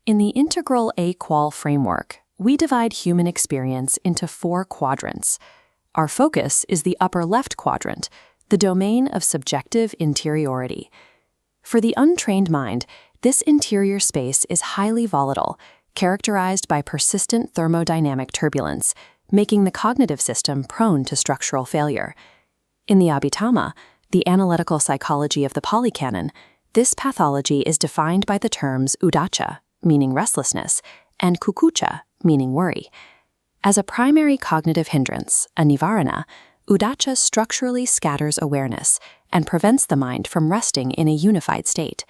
In the integral A-qual framework, we divide human experience into 4 quadrants. Our focus is the upper left quadrant, the domain of subjective interiority. For the untrained mind, this interior space is highly volatile, characterized by persistent thermodynamic turbulence, making the cognitive system prone to structural failure. In the Abhidhamma, the analytical psychology of the Pali Canon, this pathology is defined by the terms uddhacca, meaning restlessness, and kukucca, meaning worry. As a primary cognitive hindrance, a nivarana, uddhacca structurally scatters awareness and prevents the mind from resting in a unified state.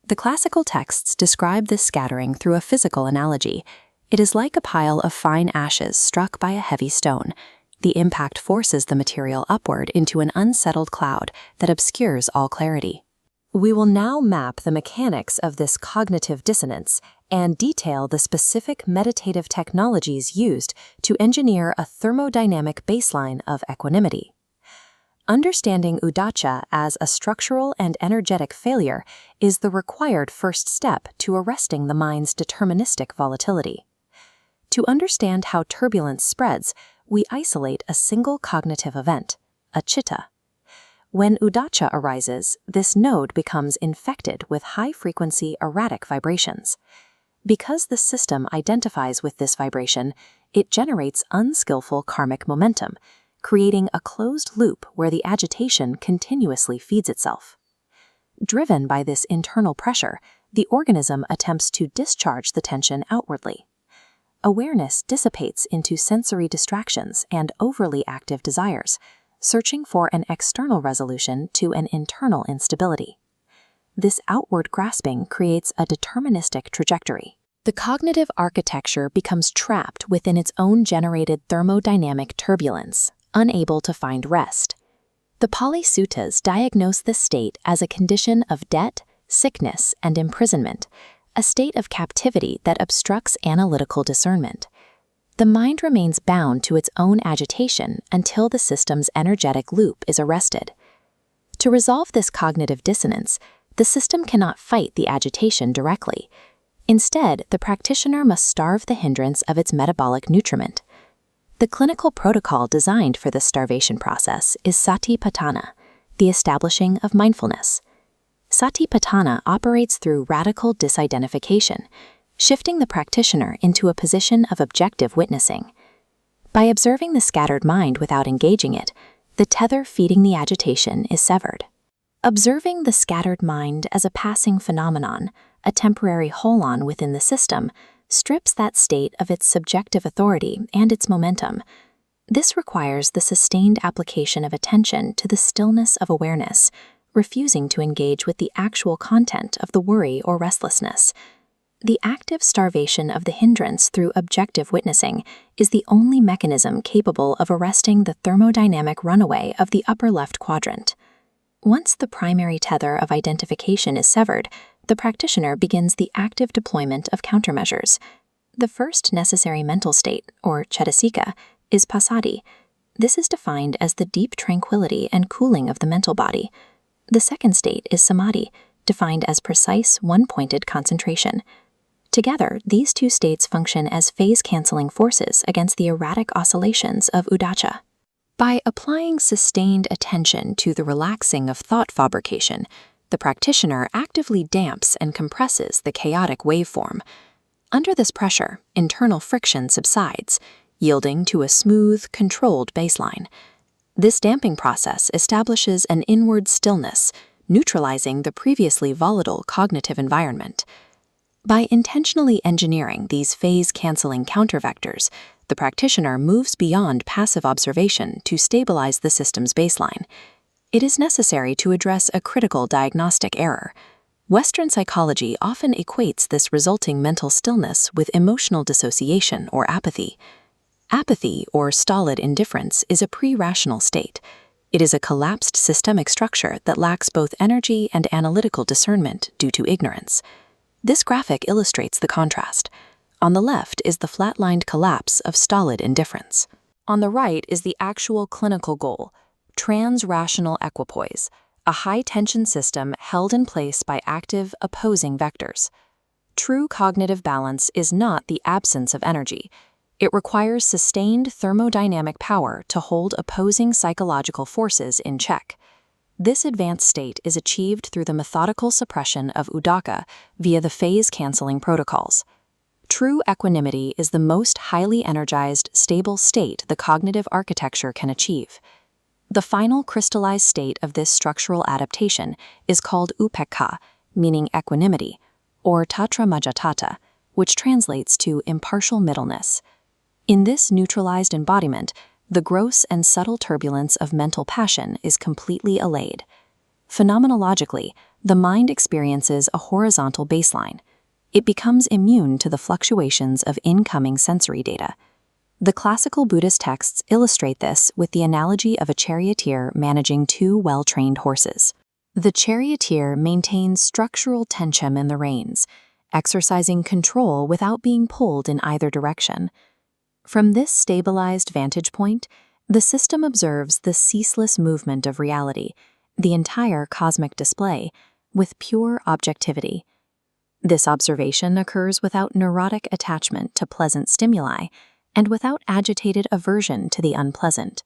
The classical texts describe this scattering through a physical analogy. It is like a pile of fine ashes struck by a heavy stone. The impact forces the material upward into an unsettled cloud that obscures all clarity. We will now map the mechanics of this cognitive dissonance and detail the specific meditative technologies used to engineer a thermodynamic baseline of equanimity. Understanding uddhacca as a structural and energetic failure is the required first step to arresting the mind's deterministic volatility. To understand how turbulence spreads, we isolate a single cognitive event, a chitta. When uddhacca arises, this node becomes infected with high-frequency erratic vibrations. Because the system identifies with this vibration, it generates unskillful karmic momentum, creating a closed loop where the agitation continuously feeds itself. Driven by this internal pressure, the organism attempts to discharge the tension outwardly. Awareness dissipates into sensory distractions and overly active desires, searching for an external resolution to an internal instability. This outward grasping creates a deterministic trajectory. The cognitive architecture becomes trapped within its own generated thermodynamic turbulence, unable to find rest. The Pali Suttas diagnose this state as a condition of debt, sickness, and imprisonment, a state of captivity that obstructs analytical discernment. The mind remains bound to its own agitation until the system's energetic loop is arrested. To resolve this cognitive dissonance, the system cannot fight the agitation directly. Instead, the practitioner must starve the hindrance of its metabolic nutriment. The clinical protocol designed for this starvation process is satipatthana, the establishing of mindfulness. Satipatthana operates through radical disidentification, shifting the practitioner into a position of objective witnessing. By observing the scattered mind without engaging it, the tether feeding the agitation is severed. Observing the scattered mind as a passing phenomenon, a temporary hold-on within the system, strips that state of its subjective authority and its momentum. This requires the sustained application of attention to the stillness of awareness, refusing to engage with the actual content of the worry or restlessness. The active starvation of the hindrance through objective witnessing is the only mechanism capable of arresting the thermodynamic runaway of the upper left quadrant. Once the primary tether of identification is severed, the practitioner begins the active deployment of countermeasures. The first necessary mental state, or cetasika, is passaddhi. This is defined as the deep tranquility and cooling of the mental body. The second state is samadhi, defined as precise, one-pointed concentration. Together, these two states function as phase-canceling forces against the erratic oscillations of uddhacca. By applying sustained attention to the relaxing of thought fabrication, the practitioner actively damps and compresses the chaotic waveform. Under this pressure, internal friction subsides, yielding to a smooth, controlled baseline. This damping process establishes an inward stillness, neutralizing the previously volatile cognitive environment. By intentionally engineering these phase-canceling countervectors, the practitioner moves beyond passive observation to stabilize the system's baseline. It is necessary to address a critical diagnostic error. Western psychology often equates this resulting mental stillness with emotional dissociation or apathy. Apathy, or stolid indifference, is a pre-rational state. It is a collapsed systemic structure that lacks both energy and analytical discernment due to ignorance. This graphic illustrates the contrast. On the left is the flatlined collapse of stolid indifference. On the right is the actual clinical goal, trans-rational equipoise, a high-tension system held in place by active, opposing vectors. True cognitive balance is not the absence of energy. It requires sustained thermodynamic power to hold opposing psychological forces in check. This advanced state is achieved through the methodical suppression of uddaka via the phase-canceling protocols. True equanimity is the most highly energized, stable state the cognitive architecture can achieve. The final crystallized state of this structural adaptation is called upekkha, meaning equanimity, or tatra majjhatata, which translates to impartial middleness. In this neutralized embodiment, the gross and subtle turbulence of mental passion is completely allayed. Phenomenologically, the mind experiences a horizontal baseline. It becomes immune to the fluctuations of incoming sensory data. The classical Buddhist texts illustrate this with the analogy of a charioteer managing two well-trained horses. The charioteer maintains structural tension in the reins, exercising control without being pulled in either direction. From this stabilized vantage point, the system observes the ceaseless movement of reality, the entire cosmic display, with pure objectivity. This observation occurs without neurotic attachment to pleasant stimuli and without agitated aversion to the unpleasant.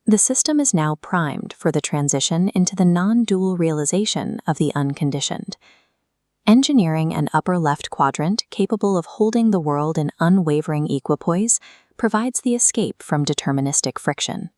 The system is now primed for the transition into the non-dual realization of the unconditioned. Engineering an upper left quadrant capable of holding the world in unwavering equipoise provides the escape from deterministic friction.